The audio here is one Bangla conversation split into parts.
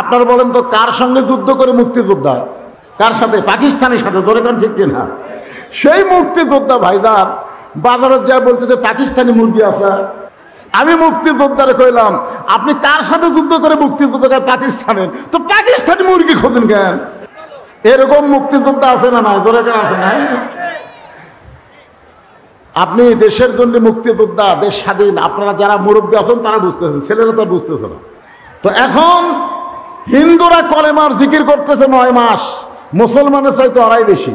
আপনারা বলেন তো কার সঙ্গে যুদ্ধ করে মুক্তিযোদ্ধা? কার সাথে? পাকিস্তানের সাথে। ধরে কারণ ঠিক কিনা? সেই মুক্তিযোদ্ধা ভাইজান বাজারে যা বলতেছে পাকিস্তানি মুরগি আছে। আমি মুক্তিযোদ্ধারে কইলাম আপনি কার সাথে যুদ্ধ করে মুক্তিযোদ্ধা? পাকিস্তানের। তো পাকিস্তানি মুরগি খোঁজেন কেন? এরকম মুক্তিযোদ্ধা আছে না? নাই ধরে কেন আছে? নাই। আপনি দেশের জন্য মুক্তিযোদ্ধা, দেশ স্বাধীন। আপনারা যারা মুরব্বী আছেন তারা বুঝতেছেন, ছেলেরা তো বুঝতেছে না। তো এখন হিন্দুরা কলেমার জিকির করতেছে 9 মাস, মুসলমানের চাইতে ওরাই বেশি।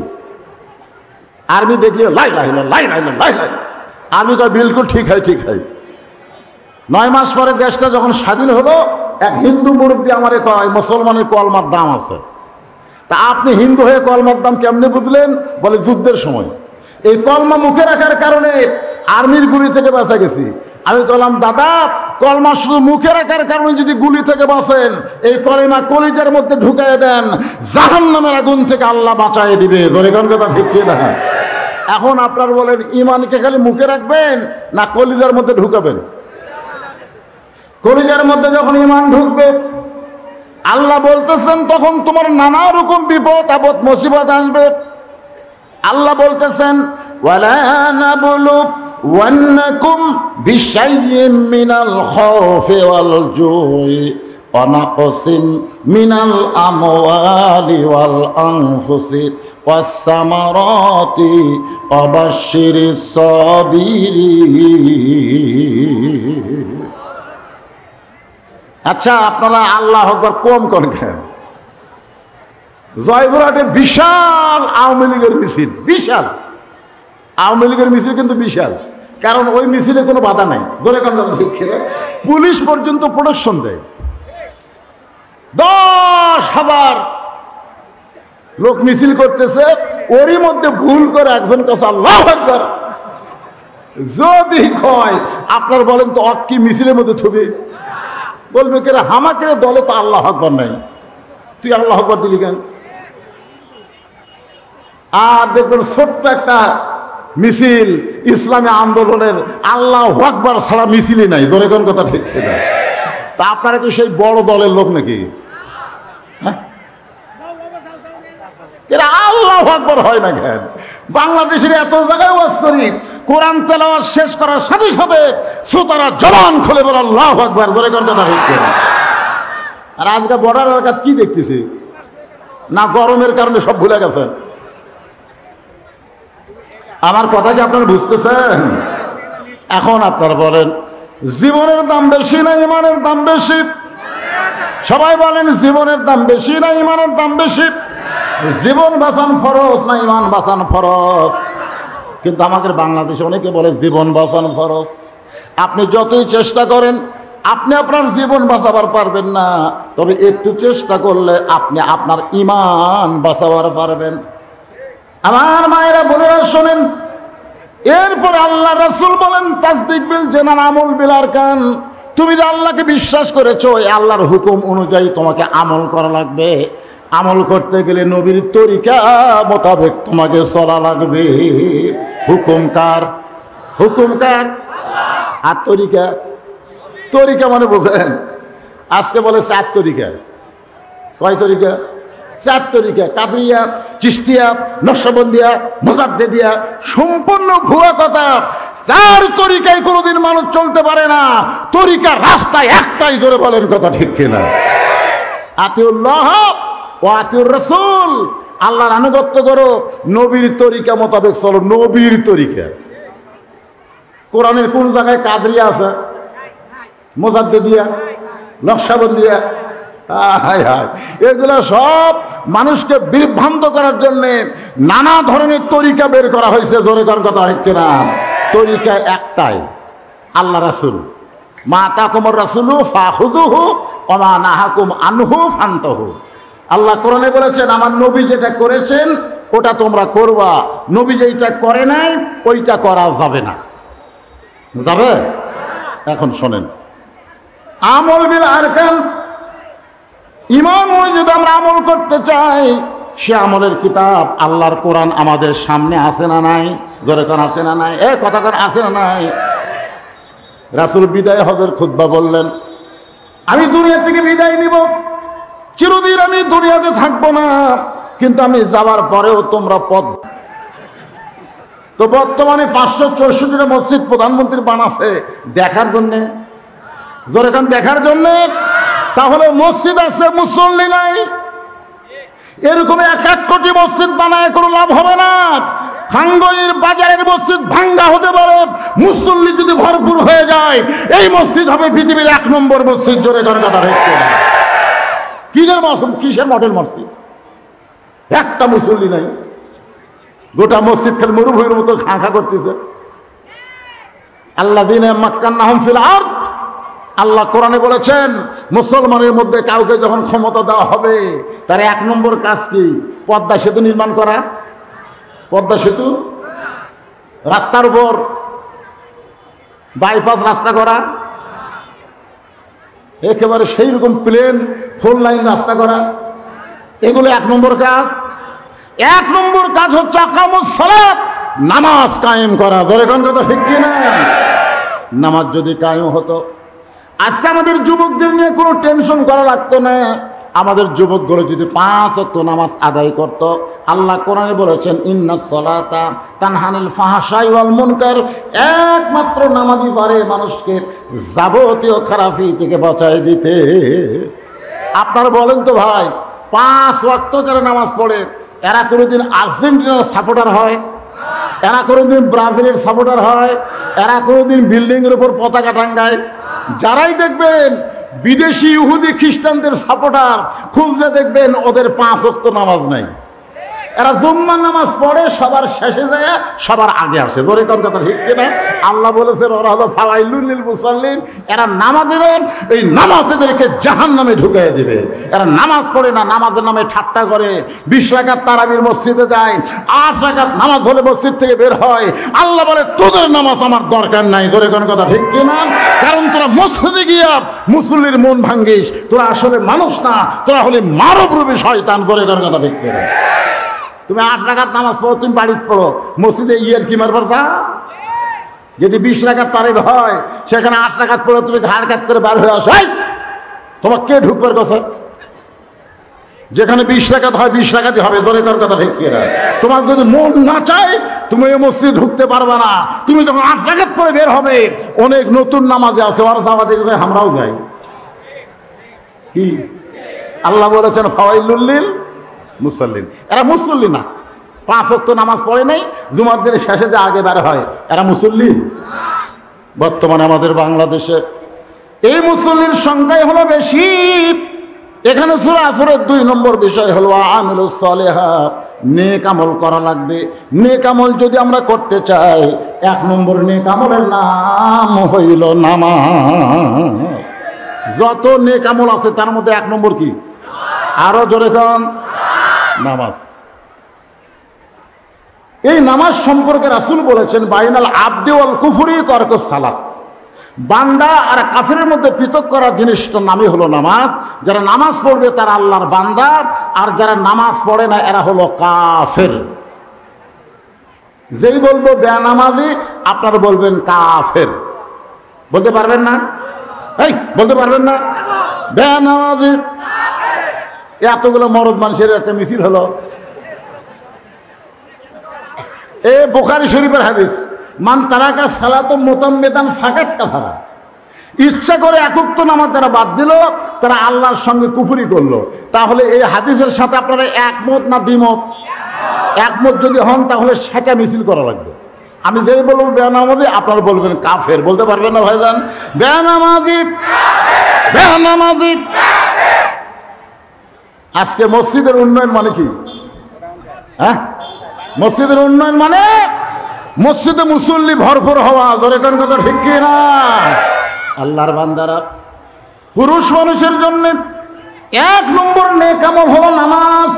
আর্মি দেখলে লাই লাই লাই লাই লাই লাই। আমি কই বিলকুল ঠিক হয়, ঠিক হয়। 9 মাস পরে দেশটা যখন স্বাধীন হলো, এক হিন্দু মুরব্বী আমারে কয় মুসলমানের কলমার দাম আছে। তা আপনি হিন্দু হয়ে কলমার দাম কেমনে বুঝলেন? বলে যুদ্ধের সময় এই কলমা মুখে রাখার কারণে আর্মির গুলি থেকে বাঁচা গেছি। আমি বললাম দাদা, কলমা শুধু মুখে রাখার কারণে যদি গুলি থেকে বাঁচেন, এই কলেমা কলিজার মধ্যে ঢুকাই দেন, জাহান্নামের আগুন থেকে আল্লাহ বাঁচাই দিবে। ধরে কোন কথা ঠিক কি না? এখন আপনার বলেন ইমানকে খালি মুখে রাখবেন না কলিজার মধ্যে ঢুকাবেন? কলিজার মধ্যে যখন ইমান ঢুকবে, আল্লাহ বলতেছেন তখন তোমার নানা রকম বিপদ আপদ মুসিবত আসবে। আল্লাহ বলতেছেন ওয়ালা নাবলুওয়ান্নাকুম বিশাইয়্যিম মিনাল খাউফি ওয়াল জুই ওয়া নাকসিন মিনাল আমওয়ালি ওয়াল আনফুসি ওয়াস সামারাতি ওয়া বাশশিরিস সাবিরিন। আচ্ছা, আপনারা আল্লাহু আকবার কম কেন? জয়পুরহাটে বিশাল আওয়ামী লীগের মিছিল, বিশাল আওয়ামী লীগের মিছিল, কিন্তু বিশাল। কারণ ওই মিছিলে কোনো বাধা নাই। জোরে কান ঠিক খেলে পুলিশ পর্যন্ত প্রোটেকশন দেয়। 10,000 লোক মিছিল করতেছে, ওরই মধ্যে ভুল করে একজন কাছে আল্লাহু আকবার যদি কয়, আপনার বলেন তো অক্কি মিছিলের মধ্যে ছবি বলবে কেরা? হামাকের দলে তো আল্লাহু আকবার নাই, তুই আল্লাহু আকবার দিলি কেন? আর দেখবেন ছোট্ট একটা মিছিল ইসলামী আন্দোলনের, আল্লাহু আকবার ছাড়া মিছিলই নাই। জোরে কোন কথা ঠিক না? তা আপনারা তো সেই বড় দলের লোক নাকি? হ্যাঁ, এরা আল্লাহু আকবার হয় না কেন? বাংলাদেশের এত জায়গায় ওয়াজ করি, কোরআন তেলাওয়াত শেষ করার সাথে সাথে শ্রোতারা জবান খুলে বলে আল্লাহু আকবার। জোরে কোন কথা ঠিক না? আর আজকে বর্ডার এলাকাত কি দেখতেছি না, গরমের কারণে সব ভুলে গেছেন। আমার কথা কি আপনারা বুঝতেছেন? এখন আপনারা বলেন জীবনের দাম বেশি না ইমানের দাম বেশি? সবাই বলেন জীবনের দাম বেশি না ইমানের দাম বেশি? জীবন বাঁচান ফরজ না ইমান বাঁচান ফরজ? কিন্তু আমাদের বাংলাদেশে অনেকে বলে জীবন বাঁচান ফরজ। আপনি যতই চেষ্টা করেন আপনি আপনার জীবন বাঁচাবার পারবেন না, তবে একটু চেষ্টা করলে আপনি আপনার ইমান বাঁচাবার পারবেন। আমার মায়েরা বোনেরা শোনেন, এরপর আল্লাহ রাসূল বলেন তাসদিক বিল জানান আমল বিল আরকান। তুমি যে আল্লাহকে বিশ্বাস করেছো, এই আল্লাহর হুকুম অনুযায়ী তোমাকে আমল করা লাগবে। আমল করতে গেলে নবীর তরিকা মোতাবেক তোমাকে চলা লাগবে। হুকুম কার? হুকুম কার? আর তরিকা? তরিকা মানে বোঝেন, আজকে বলে 4 তরিকা। কয় তরিকা? 4 তরিকা। কাদরিয়া, চিশতিয়া, নকশবন্দিয়া, মুজাদ্দিদিয়া। সম্পূর্ণ ভুয়া কথা। 4 তরিকায় কোনোদিন মানুষ চলতে পারে না। তরিকা রাস্তায় একটাই। জোরে বলেন কথা ঠিক কিনা? আতিউল্লাহ ওয়া আতিউর রাসূল। আল্লাহর আনুগত্য করো, নবীর তরিকা মোতাবেক চলো। নবীর তরিকা। কোরআনের কোন জায়গায় কাদরিয়া আছে? মুজাদ্দিদিয়া, নকশবন্দিয়া। হায় হায়, এগুলো সব মানুষকে বিভ্রান্ত করার জন্য নানা ধরনের তরিকা বের করা হয়েছে। জোরে করার কথা ঠিক কিনা? তরিকা একটাই, আল্লাহ রাসূল। মা আতাকুমুর রাসূলু ফাখুযুহু ওয়া মা নাহাকুম আনহু ফান্তাহু। আল্লাহ কোরআনে বলেছেন আমার নবী যেটা করেছেন ওটা তোমরা করবা, নবী যেটা করে নাই ওইটা করা যাবে না। যাবে? এখন শোনেন, আমল বিল আরকান। ইমান যদি আমরা আমল করতে চাই, সে আমলের কিতাব আল্লাহর কোরআন আমাদের সামনে আছে না নাই? জোরে কোন আছে না নাই? কথা কোন আছে না নাই? রাসূল বিদায় হজের খুতবা বললেন, আমি দুনিয়া থেকে বিদায় নিব, চিরদিন আমি দুনিয়াতে থাকবো না, কিন্তু আমি যাবার পরেও তোমরা পথ। তো বর্তমানে 564টা মসজিদ প্রধানমন্ত্রী বানাচ্ছে দেখার জন্যে, যেরকম দেখার জন্যে। তাহলে মসজিদ আছে, মুসল্লি নাই। এরকম 1 কোটি মসজিদ বানায় কোনো লাভ হবে না। খাঙ্গলির বাজারের মসজিদ ভাঙ্গা হতে পারে, মুসল্লি যদি ভরপুর হয়ে যায় এই মসজিদ হবে পৃথিবীর 1 নম্বর মসজিদ। জোরে জোরে কথা হচ্ছে কিসের মডেল মসজিদ? একটা মুসল্লি নাই, গোটা মসজিদ খালি মরুভূমির মতো খাঁ খাঁ করতেছে। আল্লাযীনা মাক্কান্নাহুম ফিল আরদ, আল্লাহ কোরআনে বলেছেন মুসলমানের মধ্যে কাউকে যখন ক্ষমতা দেওয়া হবে তার 1 নম্বর কাজ কি? পদ্মা সেতু নির্মাণ করা। পদ্মা সেতু, রাস্তার উপর বাইপাস রাস্তা করা, একেবারে সেই রকম প্লেন 4 লাইন রাস্তা করা, এগুলো 1 নম্বর কাজ। 1 নম্বর কাজ হচ্ছে আকামুস সালাত, নামাজ কায়েম করা। জোরে কোন কথা ঠিক কিনা? নামাজ যদি কায়েম হতো আজকে আমাদের যুবকদের নিয়ে কোনো টেনশন করা লাগতো না। আমাদের যুবকগুলো যদি 5 ওয়াক্ত নামাজ আদায় করত, আল্লাহ কোরআনে বলেছেন ইন্নাস সালাতা তানহানিল ফাহশাই ওয়াল মুনকার, একমাত্র নামাজই পারে মানুষকে যাবতীয় খারাপি থেকে বাঁচায় দিতে। আপনারা বলেন তো ভাই, 5 ওয়াক্ত যারা নামাজ পড়ে এরা কোনোদিন আর্জেন্টিনার সাপোর্টার হয়? এরা কোনোদিন ব্রাজিলের সাপোর্টার হয়? এরা কোনোদিন বিল্ডিংয়ের উপর পতাকা টাঙ্গায়? যারাই দেখবেন বিদেশি ইহুদি খ্রিস্টানদের সাপোর্টার, খুঁজলে দেখবেন ওদের 5 ওয়াক্ত নামাজ নাই। এরা জুম্মার নামাজ পড়ে সবার শেষে যায়, সবার আগে আসে। জোরে কোন কথা ঠিক কিনা? আল্লাহ বলেছেন ওরা হলো ফাওয়াইলুল লিল মুসাল্লিন, এরা নামাজের এই নামাজেদেরকে জাহান্নামে ঢুকিয়ে দিবে। এরা নামাজ পড়ে না, নামাজের নামে ঠাট্টা করে। 20 রাকাত তারাবির মসজিদে যায়, 8 রাকাত নামাজ হলে মসজিদ থেকে বের হয়। আল্লাহ বলে তোদের নামাজ আমার দরকার নাই। জোরে কোন কথা ঠিক কিনা? কারণ তোরা মসজিদে গিয়া মুসল্লির মন ভাঙ্গিস, তোরা আসলে মানুষ না, তোরা হলে মানবরূপী শয়তান। জোরে কোন কথা ঠিক কিনা? তুমি 8 রাকাত নামাজ পড়ো, তুমি বাড়িতে পড়ো, মসজিদে ইয়ার কি মারবার তা? যদি 20 রাকাত তারাবি হয় সেখানে 8 রাকাত পড়ো, তুমি ঘাড় কাত করে বার হয়ে আসো। তোমার কে ঢুকবার কথা? যেখানে 20 রাকাত হয় 20 রাকাতই হবে। জোরে কর কথা ঠিক কিনা? তোমার যদি মন না চায় তুমি এই মসজিদ ঢুকতে পারবে না। তুমি যখন 8 রাকাত পড়ে বের হবে, অনেক নতুন নামাজে আছে, ওরা যাওয়া দেখবে আমরাও যাই। কি আল্লাহ বলেছেন ফাওয়াইলুল লিল মুসাল্লিন, এরা মুসল্লি না। 5 ওয়াক্ত নামাজ পড়ে নাই, জুমার দিনের শেষে যে আগে বের হয় এরা মুসল্লি। বর্তমানে আমাদের বাংলাদেশে এই মুসল্লির সংখ্যাই হলো বেশি। এখানে সূরা আসরের 2 নম্বর বিষয় হলো আমিলুস সালিহাত, নেক আমল করা লাগবে। নেক আমল যদি আমরা করতে চাই, 1 নম্বর নেক আমলের নাম হইল নামাজ। যত নেক আমল আছে তার মধ্যে 1 নম্বর কি? আরো জোরে কোন? নামাজ। এই নামাজ সম্পর্কে রাসূল বলেছেন বাইনাল আবদি ওয়াল কুফরি তারকুস সালাত, বান্দা আর কাফিরের মধ্যে পৃথক করার জিনিসটার নামই হলো নামাজ। যারা নামাজ পড়বে তারা আল্লাহর বান্দা, আর যারা নামাজ পড়ে না এরা হলো কাফের। যেই বলবো বেনামাজি আপনারা বলবেন কাফের। বলতে পারবেন না? এই বলতে পারবেন না? বেনামাজি। এতগুলো মরদ মানুষের একটা মিছিল হলো। এ বুখারী শরীফের হাদিস, মান তারাকা সালাত মুতাম্মিদান ফাকাত কাফারা। ইচ্ছা করে একক নামাজ যারা বাদ দিল তারা আল্লাহর সঙ্গে কুফরি করলো। তাহলে এই হাদিসের সাথে আপনারা একমত না দ্বিমত? একমত যদি হন তাহলে সেটা মিছিল করা লাগবে। আমি যেই বলবো বেনামাজি আপনারা বলবেন কাফের। বলতে পারবেন না ভাইজান? বেনামাজি, বেনামাজি। আজকে মসজিদের উন্নয়ন মানে কি? হ্যাঁ, মসজিদের উন্নয়ন মানে মসজিদে মুসল্লি ভরপুর হওয়া। জোরে কোন কথা ঠিক কি না? আল্লাহর বান্দারা, পুরুষ মানুষের জন্য 1 নম্বর নেক আমল হলো নামাজ,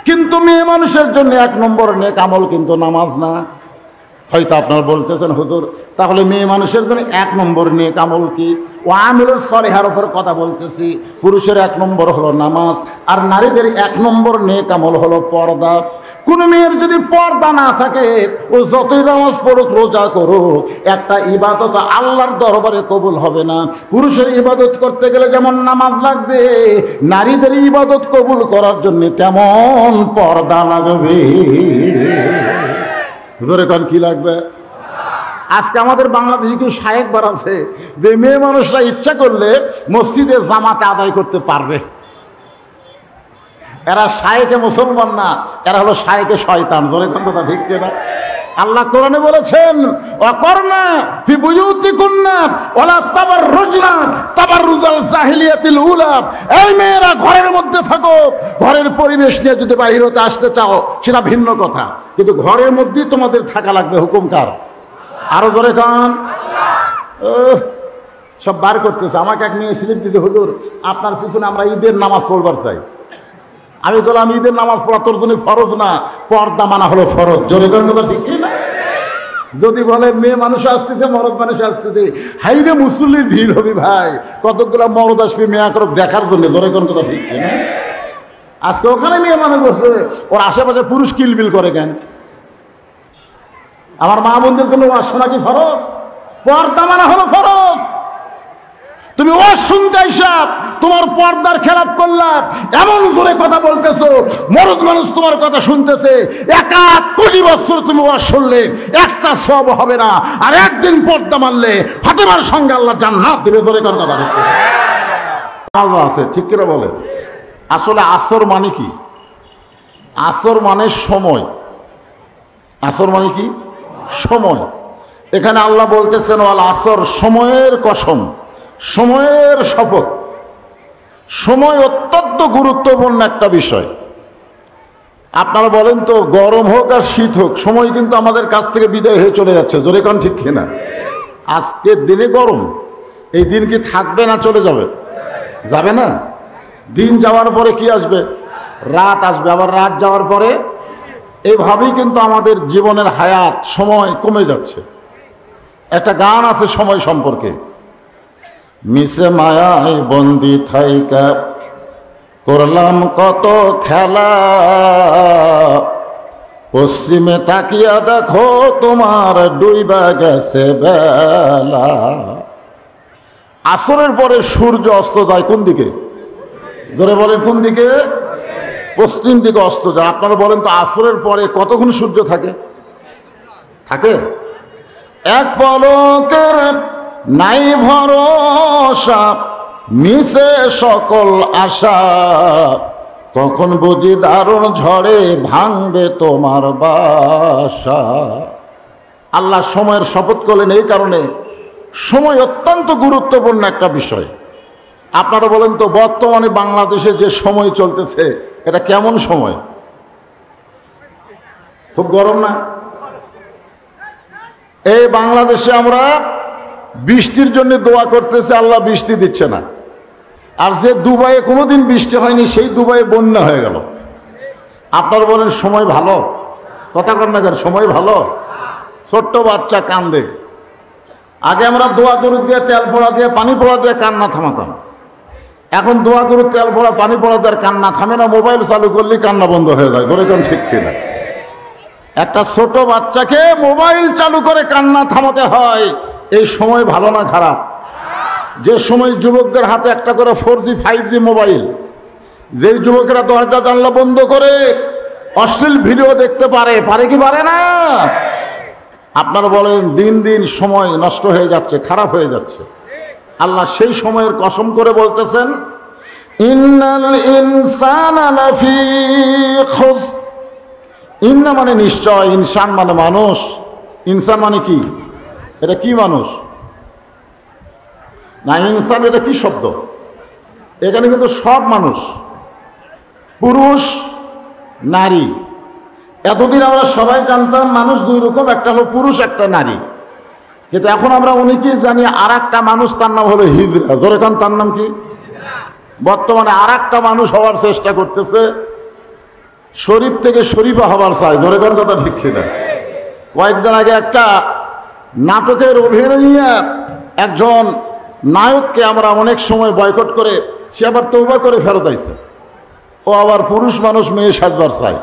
কিন্তু মেয়ে মানুষের জন্য 1 নম্বর নেক আমল কিন্তু নামাজ না। হয়তো আপনারা বলতেছেন হুজুর তাহলে মেয়ে মানুষের জন্য 1 নম্বর নেক আমল কি? ও আমিলুস সলিহার উপর কথা বলতেছি। পুরুষের 1 নম্বর হলো নামাজ, আর নারীদের 1 নম্বর নেক আমল হলো পর্দা। কোন মেয়ের যদি পর্দা না থাকে, ও যতই নামাজ পড়ুক, রোজা করুক, একটা ইবাদত আল্লাহর দরবারে কবুল হবে না। পুরুষের ইবাদত করতে গেলে যেমন নামাজ লাগবে, নারীদের ইবাদত কবুল করার জন্য তেমন পর্দা লাগবে। জোরে কান কি লাগবে? আজকে আমাদের বাংলাদেশে কেউ শায়েক বার আছে যে মেয়ে মানুষরা ইচ্ছা করলে মসজিদে জামাতে আদায় করতে পারবে। এরা শায়েকে মুসলমান না, এরা হলো শায়েকে শয়তান। জোরে কান কথা ঠিক কিনা? আল্লাহ কোরআনে বলেছেন ওয়াকরনা ফি বুয়ুতিকুন্না ওয়ালা তাবাররুজনা তাবাররুজাল জাহিলিয়াতিল উলা। এই মেয়েরা ঘরের মধ্যে থাকো, ঘরের পরিবেশ নিয়ে যদি বাইরে হতে আসতে চাও সেটা ভিন্ন কথা, কিন্তু ঘরের মধ্যেই তোমাদের থাকা লাগবে। হুকুম কার? আরো জোরে কান। সব বার করতেছে। আমাকে এক মেয়ে স্লিপ দিতে, হুজুর আপনার পিছনে আমরা ঈদের নামাজ পড়বার চাই। আমি বললাম ঈদের নামাজ পড়া তোর জন্য ফরজ না, পর্দা মানা হলো ফরজ। জোরে কান কথা ঠিক না? যদি বলে মেয়ে মানুষ আসতেছে, মরদ মানুষ আসতেছে, হাইরে মুসল্লির ভিড় হবে ভাই, কতগুলো মরদ আসবে মেয়া করো দেখার জন্য। জোরে কান কথা ঠিক না? আজকে ওখানে মেয়ে মানুষ বসে, ওর আশেপাশে পুরুষ কিলবিল করে কেন? আমার মা বোনদের জন্য ওয়াজ শোনা কি ফরজ? পর্দা মানা হলো ফরজ। তুমি ওয়াজ শুনতে হিসাব তোমার পর্দার খেলাপ করলাম, এমন জোরে কথা বলতেছো, মরদ মানুষ তোমার কথা শুনতেছে, 1 কোটি বছর তুমি ওয়াজ শুনলে একটা সওয়াব হবে না, আর একদিন পর্দা মানলে ফাতেমার সঙ্গে আল্লাহ জান্নাত দেবে। জোরে কথা আছে ঠিক কিনা বলে? আসলে আসর মানে কি? আসর মানে সময়। আসর মানে কি? সময়। এখানে আল্লাহ বলতেছেন ওয়াল আসর, সময়ের কসম, সময়ের শপথ। সময় অত্যন্ত গুরুত্বপূর্ণ একটা বিষয়। আপনারা বলেন তো, গরম হোক আর শীত হোক, সময় কিন্তু আমাদের কাছ থেকে বিদায় হয়ে চলে যাচ্ছে। জোরে কান ঠিক কিনা? আজকের দিনে গরম, এই দিন কি থাকবে না চলে যাবে? যাবে না। দিন যাওয়ার পরে কি আসবে? রাত আসবে, আবার রাত যাওয়ার পরে। এইভাবেই কিন্তু আমাদের জীবনের হায়াত, সময় কমে যাচ্ছে। একটা গান আছে সময় সম্পর্কে, মিশে মায়ায় বন্দি থাইকা করলাম কত খেলা, পশ্চিমে তাকিয়া দেখো তোমার ডুইবা গেছে বেলা। আসরের পরে সূর্য অস্ত যায় কোন দিকে? জোরে বলেন কোন দিকে? পশ্চিম দিকে অস্ত যায়। আপনারা বলেন তো আসরের পরে কতক্ষণ সূর্য থাকে? থাকে এক পলকের নাই ভরসা, মিশে সকল আশা, কখন বুঝি দারুণ ঝড়ে ভাঙবে তোমার বাসা। আল্লাহ সময়ের শপথ করলেন এই কারণে, সময় অত্যন্ত গুরুত্বপূর্ণ একটা বিষয়। আপনারা বলেন তো বর্তমানে বাংলাদেশে যে সময় চলতেছে এটা কেমন সময়? খুব গরম না? এই বাংলাদেশে আমরা বৃষ্টির জন্য দোয়া করতেছে, আল্লাহ বৃষ্টি দিচ্ছে না। আর যে দুবাইয়ে কোনোদিন বৃষ্টি হয়নি, সেই দুবাইয়ে বন্যা হয়ে গেল। আপনারা বলেন সময় ভালো? কথা কর না কেন? সময় ভালো? ছোট্ট বাচ্চা কান্দে, আগে আমরা দোয়া দরুদ দিয়ে, তেল পোড়া দিয়ে, পানি পোড়া দিয়ে কান্না থামাতাম। এখন দোয়া দরুদ, তেল পোড়া, পানি পোড়া দিয়ে কান্না থামে না, মোবাইল চালু করলেই কান্না বন্ধ হয়ে যায়। ধরে কোন ঠিক কিনা? একটা ছোট বাচ্চাকে মোবাইল চালু করে কান্না থামাতে হয়। এই সময় ভালো না খারাপ? যে সময় যুবকদের হাতে একটা করে 4G 5G মোবাইল, যেই যুবকেরা দরজা জানলা বন্ধ করে অশ্লীল ভিডিও দেখতে পারে, পারে কি পারে না? আপনারা বলেন দিন দিন সময় নষ্ট হয়ে যাচ্ছে, খারাপ হয়ে যাচ্ছে। আল্লাহ সেই সময়ের কসম করে বলতেছেন ইন্নাল ইনসানা লাফি খুসর। ইন্না মানে নিশ্চয়, ইনসান মানে মানুষ। ইনসান মানে কি? এটা কি মানুষ না? ইনসান এটা কি শব্দ? এখানে কিন্তু সব মানুষ, পুরুষ নারী। এতদিন আমরা সবাই জানতাম মানুষ 2 রকম, একটা হলো পুরুষ, একটা নারী। কিন্তু এখন আমরা অনেকেই জানি আর একটা মানুষ, তার নাম হলো হিজড়া। জোরে কান, তার নাম কি? বর্তমানে আর একটা মানুষ হওয়ার চেষ্টা করতেছে, শরীফ থেকে শরীফা হবার চাই। জোরে কান কথা ঠিক কিনা? কয়েকদিন আগে একটা নাটকের অভিনয় নিয়ে একজন নায়ককে আমরা অনেক সময় বয়কট করে সে আবার তওবা করে ফেরত আইছে। ও আবার পুরুষ মানুষ মেয়ে সাজবার চায়।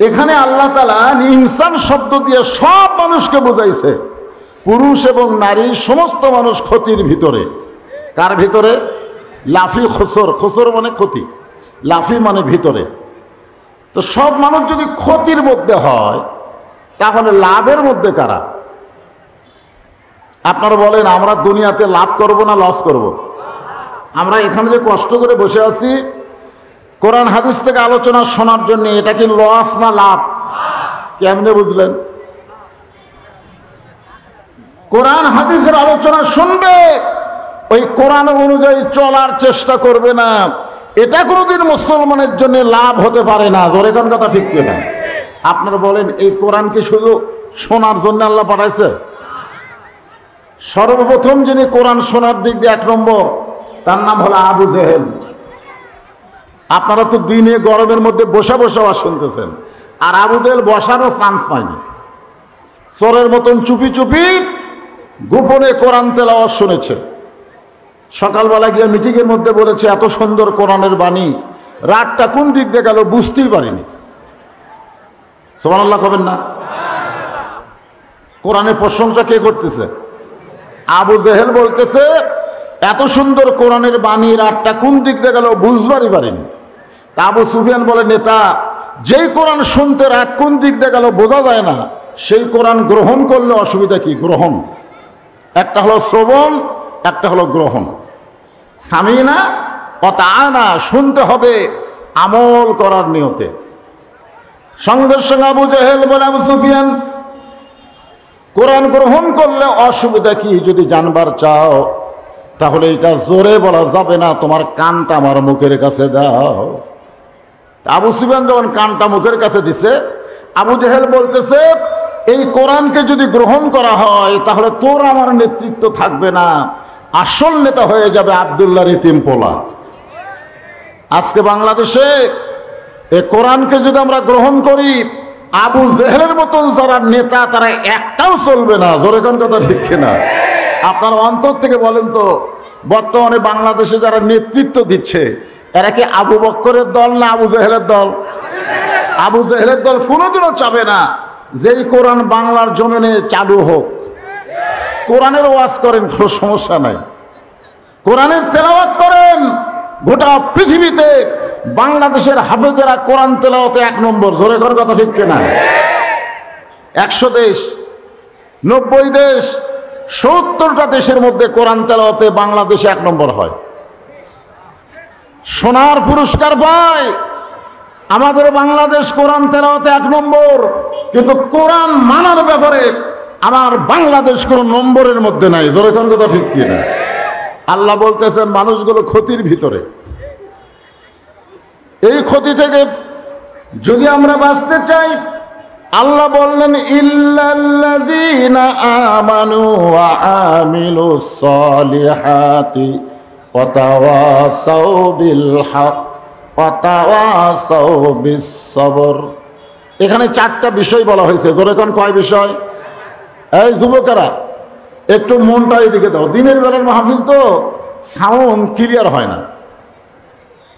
এখানে আল্লাহ তাআলা ইনসান শব্দ দিয়ে সব মানুষকে বুঝাইছে, পুরুষ এবং নারী সমস্ত মানুষ ক্ষতির ভিতরে। কার ভিতরে? লাফি খসর, খসর মানে ক্ষতি, লাফি মানে ভিতরে। তো সব মানুষ যদি ক্ষতির মধ্যে হয় তাহলে লাভের মধ্যে কারা? আপনারা বলেন আমরা দুনিয়াতে লাভ করব না লস করব? আমরা এখানে যে কষ্ট করে বসে আছি কোরআন হাদিস থেকে আলোচনা শোনার জন্য, এটা কি লস না লাভ? কেমনে বুঝলেন? কোরআন হাদিসের আলোচনা শুনবে, ওই কোরআন অনুযায়ী চলার চেষ্টা করবে না, এটা কোনোদিন মুসলমানের জন্য লাভ হতে পারে না। জোরে কোন কথা ঠিক কিনা? আপনারা বলেন এই কোরআন কি শুধু শোনার জন্য আল্লাহ পাঠাইছে? সর্বপ্রথম যিনি কোরআন শোনার দিক দিয়ে 1 নম্বর, তার নাম হলো আবু জেহেল। আপনারা তো দিনে গরমের মধ্যে বসে বসে আওয়াজ শুনতেছেন, আর আবু জেহেল বসারও চান্স পায়নি। চোরের মতন চুপি চুপি গোপনে কোরআন তেলাওয়াত শুনেছে। সকালবেলা গিয়ে মিটিংয়ের মধ্যে বলেছে এত সুন্দর কোরআনের বাণী, রাতটা কোন দিক দিয়ে গেল বুঝতেই পারিনি। সুবহানাল্লাহ কবেন না? কোরআনের প্রশংসা কে করতেছে? আবু জেহেল বলতেছে এত সুন্দর কোরআনের বাণী, রাতটা কোন দিক দিয়ে গেল বুঝবারই পারিনি। তা আবু সুফিয়ান বলে, নেতা, যেই কোরআন শুনতে রাত কোন দিক দিয়ে গেল বোঝা যায় না, সেই কোরআন গ্রহণ করলে অসুবিধা কি? গ্রহণ একটা হলো শ্রবণ, একটা হলো গ্রহণ। সামিনা ও তাআনা, শুনতে হবে আমল করার নিয়তে। সঙ্গে সঙ্গে আবু জেহেল বলে, আবু সুফিয়ান, কোরআন গ্রহণ করলে অসুবিধা কি? যদি জানবার চাও তাহলে এটা জোরে বলা যাবে না, তোমার কানটা আমার মুখের কাছে দাও। আবু সুফিয়ান যখন কানটা মুখের কাছে দিছে, আবু জেহেল বলতেছে এই কোরআনকে যদি গ্রহণ করা হয় তাহলে তোর আমার নেতৃত্ব থাকবে না, আসল নেতা হয়ে যাবে আব্দুল্লাহর ইতিম পোলা। আজকে বাংলাদেশে এই কোরআনকে যদি আমরা গ্রহণ করি, আবু জেহেলের মতন যারা নেতা তারা একটাও চলবে না। জোরে কোন কথা ঠিক কিনা? আপনার অন্তর থেকে বলেন তো, বর্তমানে বাংলাদেশে যারা নেতৃত্ব দিচ্ছে এরা কি আবু বক্করের দল না আবু জেহেলের দল? আবু জেহেলের দল কোনোদিনও চাবে না যেই কোরআন বাংলার জমিনে চালু হোক। কোরআনের ওয়াজ করেন, কোনো সমস্যা নাই, কোরআনের তেলাওয়াত করেন। গোটা পৃথিবীতে বাংলাদেশের হাফেজেরা কোরআন তেলাওয়াতে 1 নম্বর। জোরে করার কথা ঠিক কিনা? 100 দেশ, 90 দেশ, 70টা দেশের মধ্যে কোরআন তেলাওয়াতে বাংলাদেশে 1 নম্বর হয়, সোনার পুরস্কার পায়। আমাদের বাংলাদেশ কোরআন তেলাওয়াতে 1 নম্বর, কিন্তু কোরআন মানার ব্যাপারে আমার বাংলাদেশ কোনো নম্বরের মধ্যে নাই। জোরে কোন কথা ঠিক কিনা? আল্লাহ বলতেছেন মানুষগুলো ক্ষতির ভিতরে। এই ক্ষতি থেকে যদি আমরা বাঁচতে চাই, আল্লাহ বললেন ইল্লাল্লাযীনা আমানু ওয়া আমিলুস সালিহাতি ওয়া তাওয়াসাউ বিল হক ওয়া তাওয়াসাউ বিস সবর। এখানে 4টা বিষয় বলা হয়েছে। জোরে কোন কয় বিষয়? এই যুবকেরা একটু মনটা এদিকে দাও। দিনের বেলার মাহফিল তো সাউন্ড ক্লিয়ার হয় না।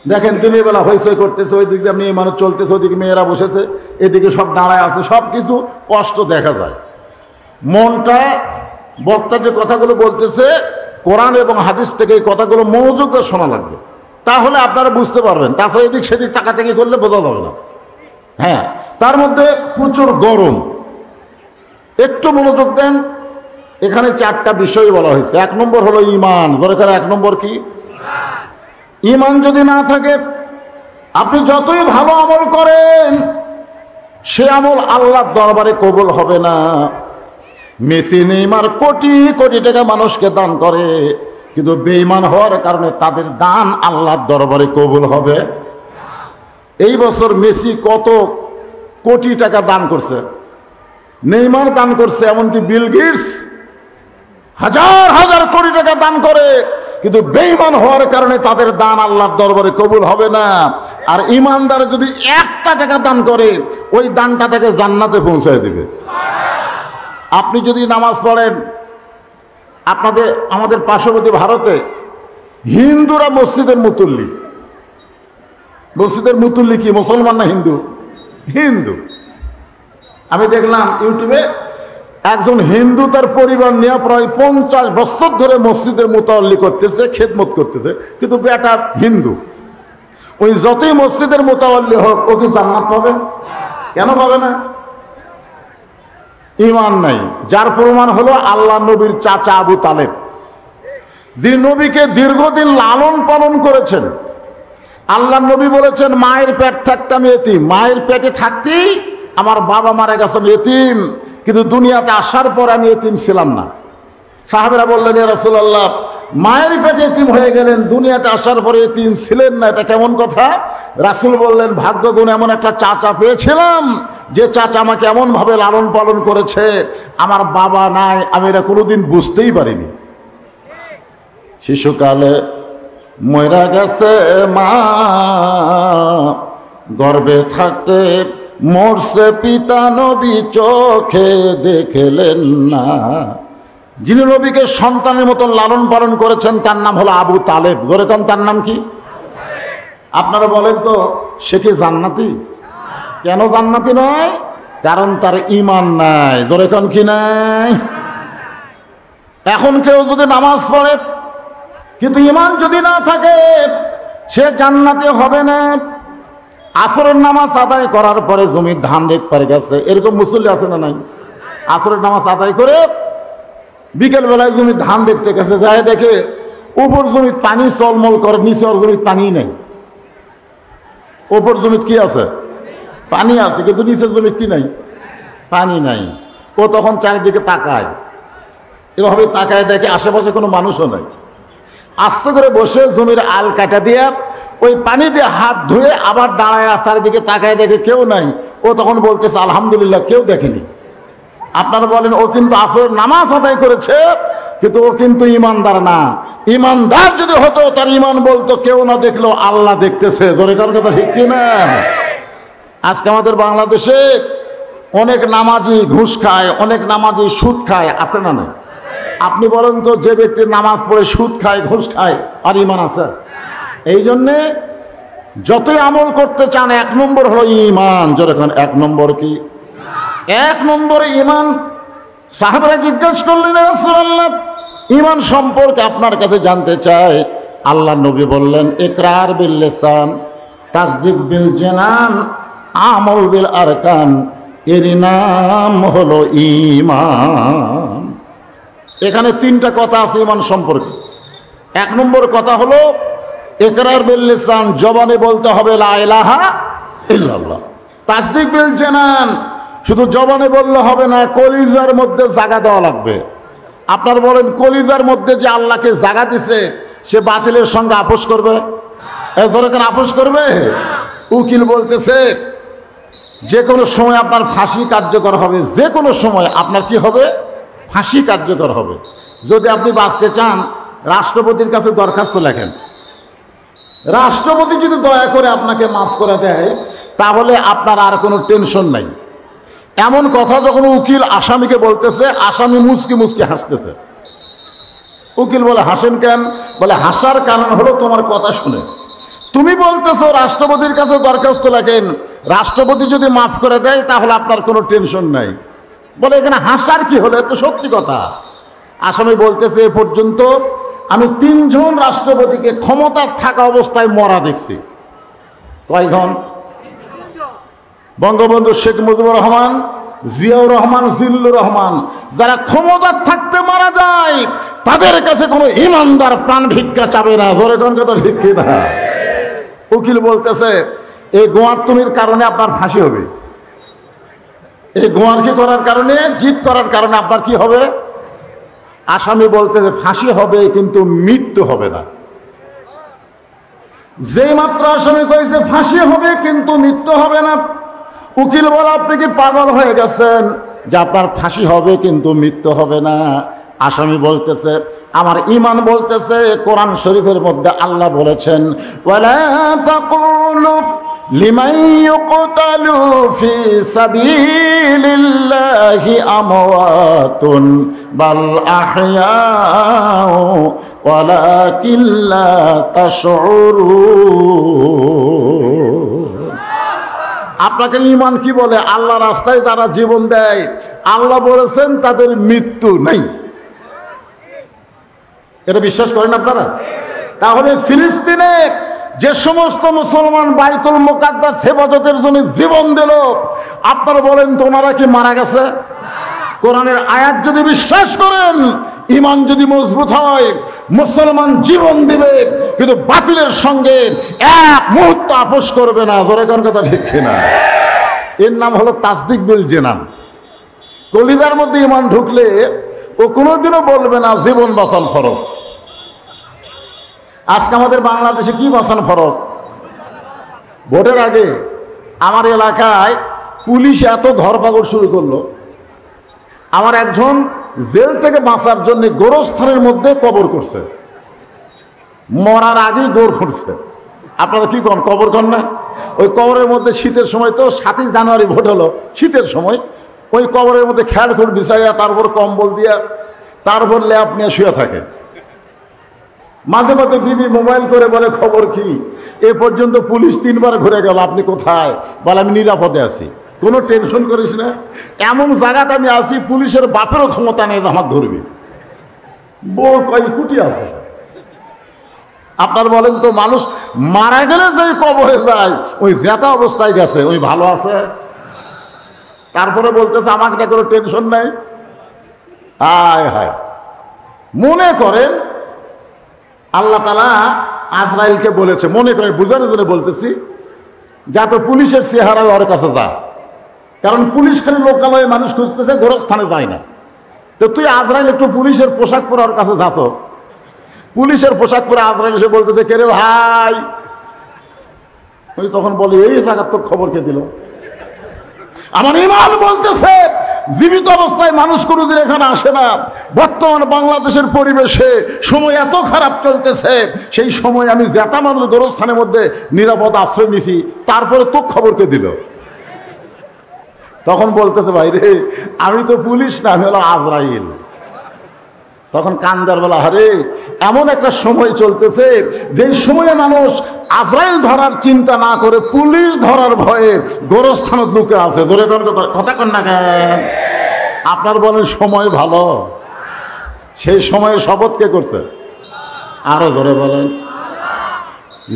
দেখেন দিনের বেলা হইচই করতেছে, ওই দিক দিয়ে মেয়ে মানুষ চলতেছে, ওইদিকে মেয়েরা বসেছে, এদিকে সব দাঁড়ায় আছে, সব কিছু কষ্ট দেখা যায়। মনটা বক্তা যে কথাগুলো বলতেছে কোরআন এবং হাদিস থেকে এই কথাগুলো মনোযোগ দিয়ে শোনা লাগবে, তাহলে আপনারা বুঝতে পারবেন। তাছাড়া এদিক সেদিক তাকাতাকি করলে বোঝা যাবে না। হ্যাঁ, তার মধ্যে প্রচুর গরম, একটু মনোযোগ দেন। এখানে 4টা বিষয় বলা হয়েছে। 1 নম্বর হলো ঈমান। দরকার 1 নম্বর কি? ঈমান যদি না থাকে আপনি যতই ভালো আমল করেন সে আমল আল্লাহর দরবারে কবুল হবে না। মেসি নেইমার কোটি কোটি টাকা মানুষকে দান করে, কিন্তু বেঈমান হওয়ার কারণে তাদের দান আল্লাহর দরবারে কবুল হবে। এই বছর মেসি কত কোটি টাকা দান করছে, নেইমার দান করছে, এমনকি বিল গেটস হাজার হাজার কোটি টাকা দান করে, কিন্তু বেঈমান হওয়ার কারণে তাদের দান আল্লাহর দরবারে কবুল হবে না। আর ইমানদার যদি 1টা টাকা দান করে ওই দানটা তাকে জান্নাতে পৌঁছায় দেবে। আপনি যদি নামাজ পড়েন, আমাদের পার্শ্ববর্তী ভারতে হিন্দুরা মসজিদের মুতুল্লি। মসজিদের মুতুল্লি কি মুসলমান না হিন্দু? হিন্দু। আমি দেখলাম ইউটিউবে একজন হিন্দু তার পরিবার নিয়ে প্রায় 50 বছর ধরে মসজিদের মুতাল্লি করতেছে, খেদমত করতেছে, কিন্তু বেটা হিন্দু। ওই যতই মসজিদের মুতাল্লি হোক, ও কি জান্নাত পাবে? কেন পাবে না? ঈমান নাই। যার প্রমাণ হলো আল্লাহ নবীর চাচা আবু তালেব, যিনি নবীকে দীর্ঘদিন লালন পালন করেছেন। আল্লাহ নবী বলেছেন, মায়ের পেট থাকতে আমি এতিম, মায়ের পেটে থাকতেই আমার বাবা মারা গেছেন এতিম, কিন্তু দুনিয়াতে আসার পর আমি এতিম ছিলাম না। সাহাবেরা বললেন, ইয়া রাসূলুল্লাহ, মায়ের পেটে এতিম হয়ে গেলেন, দুনিয়াতে আসার পরে এতিম ছিলেন না, এটা কেমন কথা? রাসূল বললেন, ভাগ্যগুণ এমন একটা চাচা পেয়েছিলাম, যে চাচা আমাকে এমনভাবে লালন পালন করেছে, আমার বাবা নাই, আমি এটা কোনোদিন বুঝতেই পারিনি। শিশুকালে মইরা গেছে মা, গর্ভে থাকতে মরছে পিতা, নবী চোখে দেখলেন না। যিনি নবীকে সন্তানের মতো লালন পালন করেছেন তার নাম হলো আবু তালেব। ধরে কোন তার নাম কি? আপনারা বলেন তো, সে কি জান্নাতি? কেন জান্নাতি নয়? কারণ তার ঈমান নাই। ধরে কোন কি নাই? এখন কেউ যদি নামাজ পড়ে কিন্তু ঈমান যদি না থাকে, সে জান্নাতি হবে না। আসরের নামাজ আদায় করার পরে জমির ধান দেখ পারে গেছে, এরকম মুসল্লি আছে না নাই? আসরের নামাজ আদায় করে বিকেল বেলায় জমির ধান দেখতে গেছে, যায় দেখে উপর জমির পানি চলমল করে, নিচে ওর জমির পানি নেই। উপর জমির কি আছে? পানি আছে, কিন্তু নিচের জমির কি নাই? পানি নাই। ও তখন চারিদিকে তাকায়, এভাবে তাকায় দেখে আশেপাশে কোনো মানুষও নাই। আস্তে করে বসে জমির আল কাটা দিয়ে ওই পানি দিয়ে হাত ধুয়ে আবার দাঁড়ায়, চারিদিকে তাকায় দেখে কেউ নাই। ও তখন বলতেছে, আলহামদুলিল্লাহ, কেউ দেখেনি। আপনারা বলেন, ও কিন্তু আসরের নামাজ আদায় করেছে, কিন্তু ও কিন্তু ইমানদার না। ইমানদার যদি হতো, তার ইমান বলতো কেউ না দেখলেও আল্লাহ দেখতেছে। জোরে কার কথা ঠিক কিনা? আজকে আমাদের বাংলাদেশে অনেক নামাজি ঘুষ খায়, অনেক নামাজি সুদ খায়, আছে না? না। আপনি বলেন তো, যে ব্যক্তি নামাজ পড়ে সুদ খায়, ঘুষ খায়, আর ইমান আছে? এই জন্যে যতই আমল করতে চান, 1 নম্বর হলো ইমান। যেরকম 1 নম্বর কি? 1 নম্বর ইমান। সাহাবারা জিজ্ঞেস করলেন, ইয়া রাসূলুল্লাহ, ইমান সম্পর্কে আপনার কাছে জানতে চাই। আল্লাহ নবী বললেন, ইকরার বিল লিসান, তাসদিক বিল জানান, আমল বিল আরকান, এর নাম হলো ইমান। এখানে 3টা কথা আছে ইমান সম্পর্কে। 1 নম্বর কথা হলো ইকরার বিল লিসান, জবানে বলতে হবে লা ইলাহা ইল্লাল্লাহ। তাসদিক বিল জানান, শুধু জবানে বললে হবে না, কলিজার মধ্যে জায়গা দেওয়া লাগবে। আপনার বলেন, কলিজার মধ্যে যে আল্লাহকে জায়গা দিছে, সে বাতিলের সঙ্গে আপোষ করবে? এজরকার আপোষ করবে? উকিল বলতেছে, যে কোনো সময় আপনার ফাঁসি কার্যকর হবে। যে কোনো সময় আপনার কি হবে? ফাঁসি কার্যকর হবে। যদি আপনি বাঁচতে চান, রাষ্ট্রপতির কাছে দরখাস্ত লেখেন। রাষ্ট্রপতি যদি দয়া করে আপনাকে মাফ করে দেয়, তাহলে আপনার আর কোনো টেনশন নাই। এমন কথা যখন উকিল আসামিকে বলতেছে, আসামি মুচকি মুচকি হাসতেছে। উকিল বলে, হাসেন কেন? বলে, হাসার কারণ হলো তোমার কথা শুনে। তুমি বলতেছো রাষ্ট্রপতির কাছে দরখাস্ত লেখেন, রাষ্ট্রপতি যদি মাফ করে দেয় তাহলে আপনার কোনো টেনশন নাই। বলে, এখানে হাসার কি হলো? এত সত্যি কথা। আসামি বলতেছে, এ পর্যন্ত আমি 3 জন রাষ্ট্রপতিকে ক্ষমতার থাকা অবস্থায় মরা দেখছি। কয়জন? বঙ্গবন্ধু শেখ মুজিবুর রহমান, জিয়াউর রহমান, জিল্লুর রহমান। যারা ক্ষমতার থাকতে মারা যায়, তাদের কাছে কোনো ইমানদার প্রাণ ভিক্ষা চাবে না। ধরে কোন কথা ঠিক কিনা? উকিল বলতেছে, এই গোয়ার্তুনির কারণে আপনার ফাঁসি হবে। এই গোয়ার্কি করার কারণে, জিত করার কারণে আপনার কি হবে? আসামি বলতেছে, ফাঁসি হবে, কিন্তু মৃত্যু হবে না। যেই মাত্র আসামি কইছে ফাঁসি হবে কিন্তু মৃত্যু হবে না, উকিল বলে, আপনি কি পাগল হয়ে গেছেন যে আপনার ফাঁসি হবে কিন্তু মৃত্যু হবে না? আসামি বলতেছে, আমার ঈমান বলতেছে, কোরআন শরীফের মধ্যে আল্লাহ বলেছেন, ওয়ালা তাকুলু লিমান ইউকতালু ফি সাবিলিল্লাহি আমওয়াতুন বাল আহইয়াউ ওয়ালাকিন লা তাশউরুন। আপনাকে ঈমান কি বলে? আল্লাহ রাস্তায় যারা জীবন দেয়, আল্লাহ বলেছেন তাদের মৃত্যু নেই। এটা বিশ্বাস করেন আপনারা? তাহলে ফিলিস্তিনে যে সমস্ত মুসলমান বাইতুল মুকাদ্দাস হেফাজতের জন্য জীবন দিল, আপনারা বলেন তো ওনারা কি মারা গেছে? কোরআনের আয়াত যদি বিশ্বাস করেন, ঈমান যদি মজবুত হয়, মুসলমান জীবন দিবে, কিন্তু বাতিলের সঙ্গে এক মুহূর্ত আপোষ করবে না। জোরে কোন কথা ঠিক কিনা? এর নাম হলো তাসদিক বিল জিনান। কলিজার মধ্যে ঈমান ঢুকলে ও কোনোদিনও বলবে না জীবন বাঁচানো ফরজ। আজকে আমাদের বাংলাদেশে কি বাঁচানো ফরজ? ভোটের আগে আমার এলাকায় পুলিশ এত ধরপাকড় শুরু করলো, আমার একজন জেল থেকে বাঁচার জন্য গোরস্থানের মধ্যে কবর করছে, মরার আগেই গোর করছে। আপনারা কি করেন? কবর করেন না? ওই কবরের মধ্যে শীতের সময়, তো 7ই জানুয়ারি ভোট হলো, শীতের সময় ওই কবরের মধ্যে খেয়াল করে বিছাইয়া, তারপর কম্বল দিয়া, তারপর ল্যাপ নিয়ে শুয়ে থাকে। মাঝে মাঝে বিবি মোবাইল করে বলে খবর কি? এ পর্যন্ত পুলিশ 3বার ঘুরে গেল, আপনি কোথায়? বলে আমি নিরাপদে আছি। কোনো টেনশন করিস না, এমন জায়গাতে আমি আছি পুলিশের বাপেরও ক্ষমতা নেই যে আমার ধরবি। বউ কয় কুটি আছে। আপনার বলেন তো, মানুষ মারা গেলে যে কবরে যায়, ওই জেতা অবস্থায় গেছে, ওই ভালো আছে? তারপরে বলতেছে আমাকে কোনো টেনশন নাই। হায় হায়। মনে করেন আল্লাহ তাআলা আজরাইলকে বলেছে, মনে করেন বুঝানোর জন্য বলতেছি, যা তো পুলিশের চেহারা ওর কাছে যা, কারণ পুলিশ খালি লোকালয়ে মানুষ খুঁজতেছে, গোরস্থানে যায় না। তো তুই আজরাইল একটু পুলিশের পোশাক পরে ওর কাছে যাতো। পুলিশের পোশাক পরে আজরাইল এসে বলতেছে, কে রে ভাই? ওই তখন বলে, এই জায়গার তোর খবর কে দিল? আমার ঈমান বলতেছে জীবিত অবস্থায় মানুষ কোনোদিন এখানে আসে না। বর্তমান বাংলাদেশের পরিবেশে সময় এত খারাপ চলতেছে, সেই সময় আমি জেতা মানুষ গোরস্থানের মধ্যে নিরাপদ আশ্রয় নিছি, তারপরে তো খবরকে দিল। তখন বলতেছে, ভাই রে আমি তো পুলিশ না, আমি হলো আজরাইল। তখন কান্দার বলা, আরে এমন একটা সময় চলতেছে যেই সময়ে মানুষ আজরাইল ধরার চিন্তা না করে পুলিশ ধরার ভয়ে গোরস্থানত লুকে আছে। ধরে কোন কথা কন না কেন? আপনার বলেন সময় ভালো? সেই সময়ে শপথ কে করছে? আরো ধরে বলেন।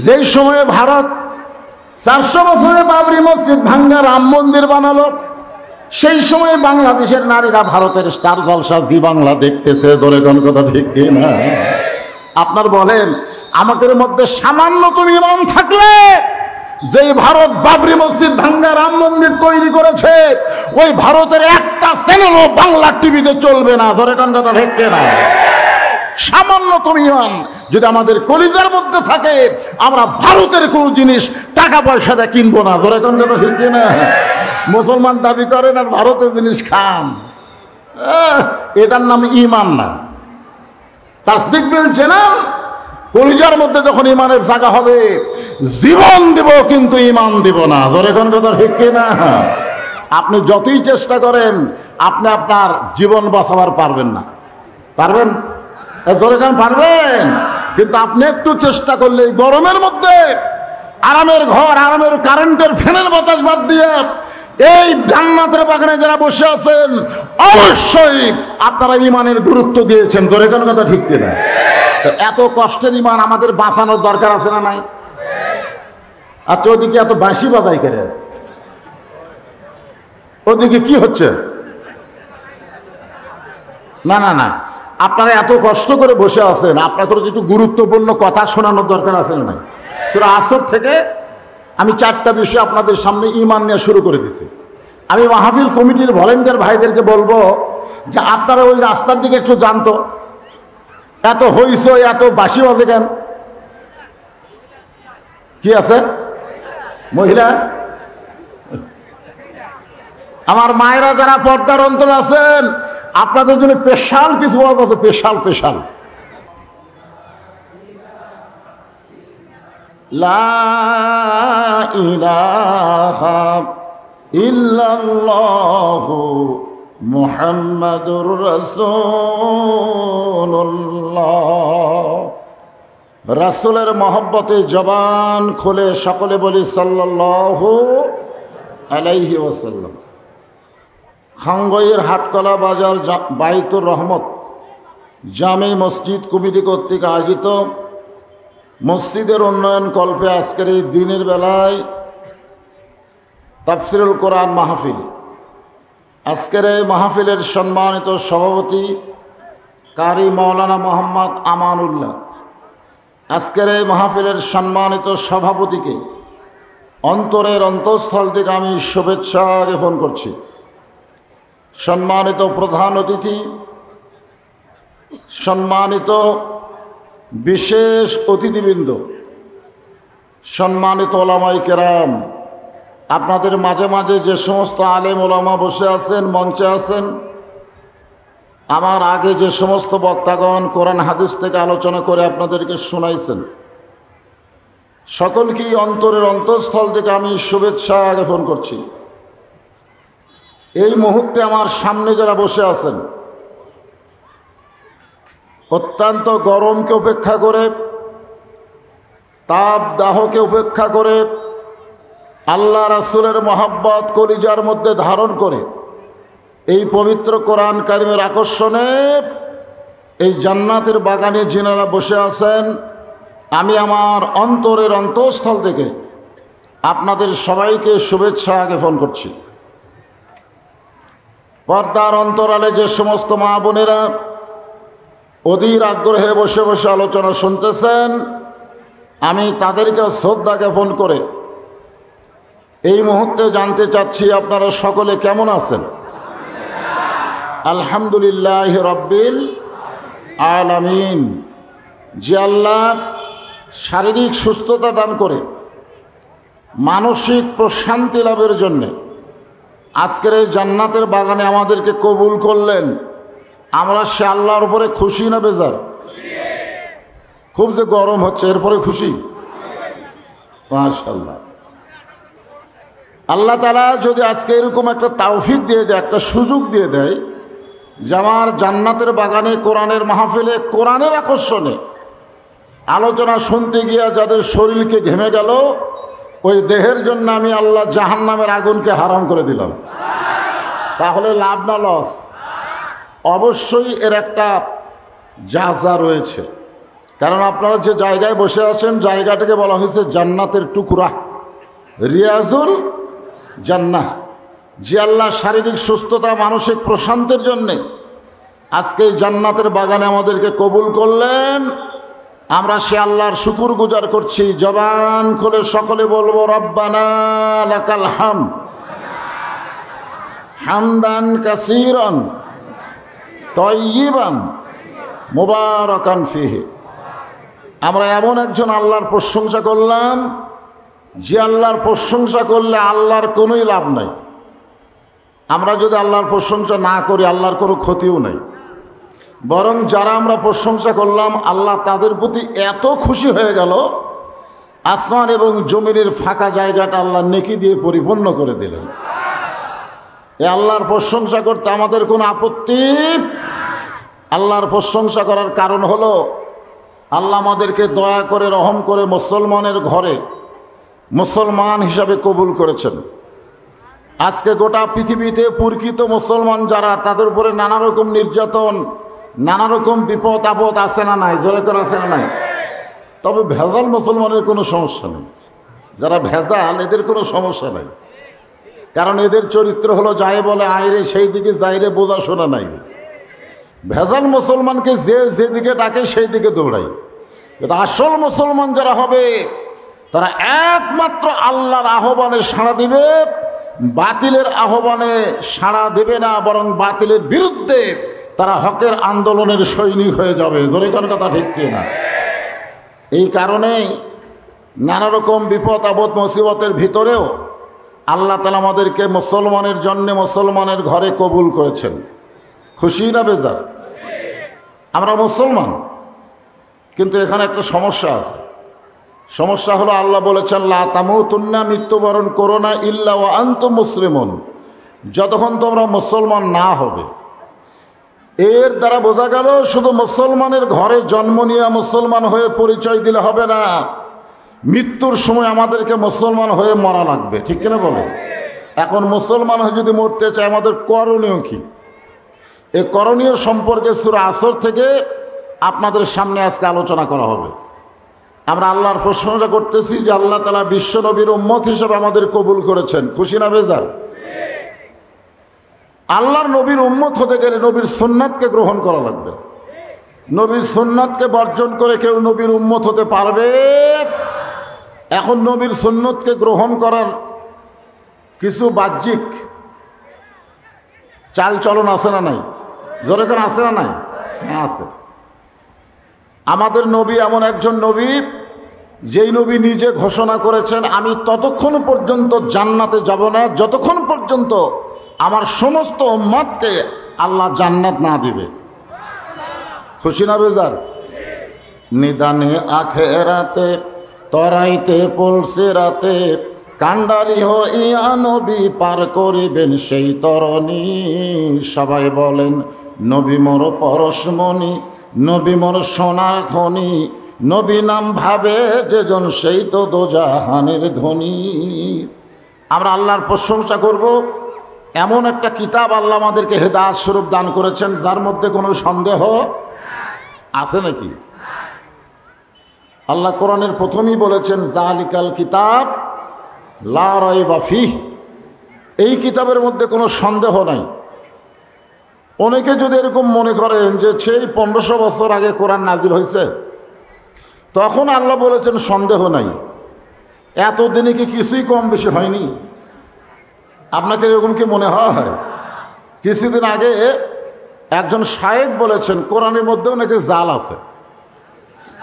যেই সময়ে ভারত 400 বছরে বাবরি মসজিদ ভাঙ্গা রাম মন্দির বানালো, সেই সময় বাংলাদেশের নারীরা ভারতের স্টার জলসা জি বাংলা দেখতেছে। ধরে কোন কথা ঠিক কিনা? আপনার বলেন আমাদের মধ্যে সামান্য তুমি ঈমান থাকলে, যেই ভারত বাবরি মসজিদ ভাঙ্গা রাম মন্দির তৈরি করেছে, ওই ভারতের একটা চ্যানেলও বাংলা টিভিতে চলবে না। ধরে কোন কথা ঠিক কিনা? সামান্য তুমি ঈমান যদি আমাদের কলিজার মধ্যে থাকে, আমরা ভারতের কোনো জিনিস টাকা পয়সা দিয়ে কিনবো না। ধরে কোন কথা ঠিক কিনা? মুসলমান দাবি করেন আর ভারতের জিনিস খান, এটার নাম ঈমান না। তাসদিক বিল জিনান। কলিজার মধ্যে যখন ঈমানের জায়গা হবে, জীবন দেব কিন্তু ঈমান দেব না। ধরে কোন কথা ঠিক কিনা? আপনি যতই চেষ্টা করেন, আপনি আপনার জীবন বাঁচাবার পারবেন না। পারবেন? জোরে কান পারবেন? কিন্তু আপনি একটু চেষ্টা করলে গরমের মধ্যে আরামের ঘর, আরামের কারেন্টের ফ্যানের বাতাস বাদ দিয়ে এই জান্নাতের বাগানে যারা বসে আছেন, অবশ্যই আপনারা ঈমানের গুরুত্ব দিয়েছেন। ধরে কোন কথা ঠিক কিনা? এত কষ্টের ঈমান আমাদের বাঁচানোর দরকার আছে না নাই? আচ্ছা, ওদিকে এত বাঁশি বাজাই করে, ওদিকে কি হচ্ছে? না না না, আপনারা এত কষ্ট করে বসে আছেন, আপনাদের একটু গুরুত্বপূর্ণ কথা শোনানোর দরকার আছে না নাই? সূরা আসর থেকে আমি 4টা বিষয় আপনাদের সামনে ঈমান নিয়ে শুরু করে দিছি। আমি মাহফিল কমিটির ভলেন্টিয়ার ভাইদেরকে বলবো যে আপনারা ওই রাস্তার দিকে একটু জানতো, এত হইচই, এত বাঁশি বাজে কেন? কি আছে? মহিলা? আমার মায়েরা যারা পর্দার অন্তর আছেন, আপনাদের জন্য স্পেশাল কিছু ওয়াজ আছে, স্পেশাল। লা ইলাহা ইল্লাল্লাহু মুহাম্মাদুর রাসূলুল্লাহ। রাসূলের মহব্বতে জবান খুলে সকলে বলি সাল্লাল্লাহু আলাইহি ওয়াসাল্লাম। খাঙ্গইয়ের হাটকলা বাজার বাইতুর রহমত জামে মসজিদ কমিটি কর্তৃক আয়োজিত মসজিদের উন্নয়ন কল্পে আজকের এই দিনের বেলায় তাফসিরুল কোরআন মাহফিল। আজকের এই মাহফিলের সম্মানিত সভাপতি কারি মাওলানা মোহাম্মদ আমানুল্লাহ, আজকের এই মাহফিলের সম্মানিত সভাপতিকে অন্তরের অন্তঃস্থল থেকে আমি শুভেচ্ছা জ্ঞাপন করছি। সম্মানিত প্রধান অতিথি, সম্মানিত বিশেষ অতিথিবৃন্দ, সম্মানিত ওলামায়ে কেরাম, আপনাদের মাঝে মাঝে যে সমস্ত আলেম ওলামা বসে আছেন, মঞ্চে আছেন, আমার আগে যে সমস্ত বক্তাগণ কোরআন হাদিস থেকে আলোচনা করে আপনাদেরকে শোনাইছেন, সকলকেই অন্তরের অন্তঃস্থল থেকে আমি শুভেচ্ছা জ্ঞাপন করছি। এই মুহূর্তে আমার সামনে যারা বসে আছেন, অত্যন্ত গরমকে উপেক্ষা করে, তাপ দাহকে উপেক্ষা করে, আল্লাহ রাসূলের মহব্বত কলিজার মধ্যে ধারণ করে এই পবিত্র কোরআন কারিমের আকর্ষণে এই জান্নাতের বাগানে যিনারা বসে আছেন, আমি আমার অন্তরের অন্তঃস্থল থেকে আপনাদের সবাইকে শুভেচ্ছা জ্ঞাপন করছি। পর্দার অন্তরালে যে সমস্ত মা বোনেরা অধীর আগ্রহে বসে বসে আলোচনা শুনতেছেন, আমি তাদেরকে শ্রদ্ধা জ্ঞাপন করে এই মুহূর্তে জানতে চাচ্ছি আপনারা সকলে কেমন আছেন? আলহামদুলিল্লাহ রব্বিল আলামিন। যে আল্লাহ শারীরিক সুস্থতা দান করে মানসিক প্রশান্তি লাভের জন্যে আজকের এই জান্নাতের বাগানে আমাদেরকে কবুল করলেন, আমরা সে আল্লাহর উপরে খুশি না বেজার? খুব যে গরম হচ্ছে এরপরে খুশি? মাশাআল্লাহ। আল্লাহ তাআলা যদি আজকে এরকম একটা তৌফিক দিয়ে দেয়, একটা সুযোগ দিয়ে দেয় যে আমার জান্নাতের বাগানে কোরআনের মাহফিলে কোরআনের আকর্ষণে আলোচনা শুনতে গিয়া যাদের শরীরকে ঘেমে গেল, ওই দেহের জন্য আমি আল্লাহ জাহান্নামের আগুনকে হারাম করে দিলাম। তাহলে লাভ না লস? অবশ্যই এর একটা জাযা রয়েছে, কারণ আপনারা যে জায়গায় বসে আছেন জায়গাটাকে বলা হয়েছে জান্নাতের টুকরা, রিয়াজুল জান্নাহ। যে আল্লাহ শারীরিক সুস্থতা মানসিক প্রশান্তির জন্যে আজকে এই জান্নাতের বাগানে আমাদেরকে কবুল করলেন, আমরা সে আল্লাহর শুকুর গুজার করছি। জবান খুলে সকলে বলবো রব্বানা লাকাল হামদ হামদান কাসীরান তাইয়িবান মুবারাকান ফিহি। আমরা এমন একজন আল্লাহর প্রশংসা করলাম যে আল্লাহর প্রশংসা করলে আল্লাহর কোনোই লাভ নাই। আমরা যদি আল্লাহর প্রশংসা না করি আল্লাহর কোনো ক্ষতিও নাই, বরং যারা আমরা প্রশংসা করলাম আল্লাহ তাদের প্রতি এত খুশি হয়ে গেল, আসমান এবং জমিনের ফাঁকা জায়গাটা আল্লাহ নেকি দিয়ে পরিপূর্ণ করে দিলেন। এ আল্লাহর প্রশংসা করতে আমাদের কোনো আপত্তি? আল্লাহর প্রশংসা করার কারণ হলো আল্লাহ আমাদেরকে দয়া করে রহম করে মুসলমানের ঘরে মুসলমান হিসাবে কবুল করেছেন। আজকে গোটা পৃথিবীতে প্রকৃত মুসলমান যারা, তাদের উপরে নানা রকম নির্যাতন, নানা রকম বিপদ আপদ আছে না নাই? জোরে করে আছে না নাই? তবে ভেজাল মুসলমানের কোনো সমস্যা নেই। যারা ভেজাল এদের কোনো সমস্যা নাই, কারণ এদের চরিত্র হলো যায় বলে আয়রে সেই দিকে যাইরে বোঝা শোনা নাই। ভেজাল মুসলমানকে যে যেদিকে ডাকে সেই দিকে দৌড়ায়। কিন্তু আসল মুসলমান যারা হবে তারা একমাত্র আল্লাহর আহ্বানে সাড়া দিবে, বাতিলের আহ্বানে সাড়া দেবে না, বরং বাতিলের বিরুদ্ধে তারা হকের আন্দোলনের সৈনিক হয়ে যাবে। ধরে কোন কথা ঠিক কিনা? এই কারণেই নানা রকম বিপদ আপদ মুসিবতের ভিতরেও আল্লাহ তাআলা আমাদেরকে মুসলমানের জন্য মুসলমানের ঘরে কবুল করেছেন। খুশি না বেজার? আমরা মুসলমান, কিন্তু এখানে একটা সমস্যা আছে। সমস্যা হলো আল্লাহ বলেছেন লা তামুতুন্না, মৃত্যুবরণ করো না, ইল্লা ওয়া আনতুম মুসলিমুন, যতক্ষণ তোমরা মুসলমান না হবে। এর দ্বারা বোঝা গেল শুধু মুসলমানের ঘরে জন্ম নিয়ে মুসলমান হয়ে পরিচয় দিলে হবে না, মৃত্যুর সময় আমাদেরকে মুসলমান হয়ে মরা লাগবে, ঠিক কিনা বলো? এখন মুসলমান হয়ে যদি মরতে চাই আমাদের করণীয় কি? এই করণীয় সম্পর্কে সূরা আসর থেকে আপনাদের সামনে আজকে আলোচনা করা হবে। আমরা আল্লাহর প্রশংসা করতেছি যে আল্লাহ তাআলা বিশ্ব নবীর উম্মত হিসেবে আমাদের কবুল করেছেন, খুশি না বেজার? আল্লাহর নবীর উম্মত হতে গেলে নবীর সুন্নাতকে গ্রহণ করা লাগবে। নবীর সুন্নাতকে বর্জন করে কেউ নবীর উম্মত হতে পারবে? এখন নবীর সুন্নতকে গ্রহণ করার কিছু বাহ্যিক চাল চলন আছে না নাই? জোরে করে আছে না নাই? হ্যাঁ আছে। আমাদের নবী এমন একজন নবী, যেই নবী নিজে ঘোষণা করেছেন আমি ততক্ষণ পর্যন্ত জান্নাতে যাব না যতক্ষণ পর্যন্ত আমার সমস্ত উম্মতকে আল্লাহ জান্নাত না দিবে। খুশি না বেজার? নিদানে আখেরাতে তরাইতে পলসে রাতে কান্ডারি হইয়া নবী পার করিবেন সেই তরণী। সবাই বলেন নবী মোর পরশমণি, নবী মোর সোনার খনি, নবী নাম ভাবে যেজন সেই তো দোজাহানের ধনী। আমরা আল্লাহর প্রশংসা করব। এমন একটা কিতাব আল্লাহ আমাদেরকে হেদায়েত স্বরূপ দান করেছেন যার মধ্যে কোনো সন্দেহ আছে নাকি? আল্লাহ কোরআনের প্রথমেই বলেছেন জালিকাল কিতাব লা রাইবা ফিহ, এই কিতাবের মধ্যে কোনো সন্দেহ নাই। অনেকে যদি এরকম মনে করেন যে সেই 1500 বছর আগে কোরআন নাজিল হয়েছে, তখন আল্লাহ বলেছেন সন্দেহ নাই, এতদিনে কি কিছুই কম বেশি হয়নি? আপনাকে এরকম কি মনে হয়? কিছুদিন আগে একজন শায়েখ বলেছেন কোরআনের মধ্যেও নাকি জাল আছে।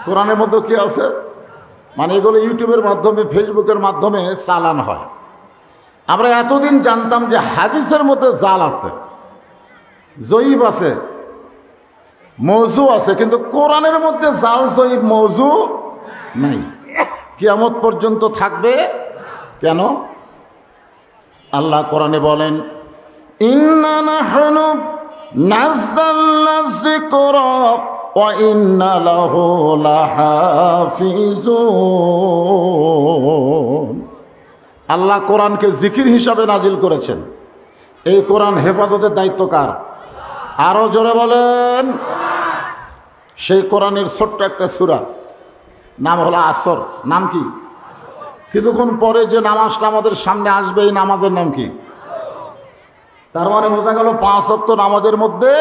কোরআনের মধ্যেও কি আছে? মানে এগুলো ইউটিউবের মাধ্যমে ফেসবুকের মাধ্যমে চালান হয়। আমরা এতদিন জানতাম যে হাদিসের মধ্যে জাল আছে, জয়ীব আছে, মওযু আছে, কিন্তু কোরআনের মধ্যে জাল জয়ীব মওযু নাই। কিয়ামত পর্যন্ত থাকবে। কেন? আল্লাহ কোরআনে বলেন ইন্না নাহনু নাযালনা যিকরা ওয়া ইন্না লাহু লাহাফিজুন। আল্লাহ কোরআনকে জিকির হিসাবে নাজিল করেছেন। এই কোরআন হেফাজতের দায়িত্ব কার? আরো জোরে বলেন। সেই কোরআনের ছোট্ট একটা সূরা, নাম হলো আসর। নাম কি? কিছুক্ষণ পরে যে নামাজটা আমাদের সামনে আসবে, এই নামাজের নাম কি? তার মানে বোঝা গেল 5 ওয়াক্ত নামাজের মধ্যে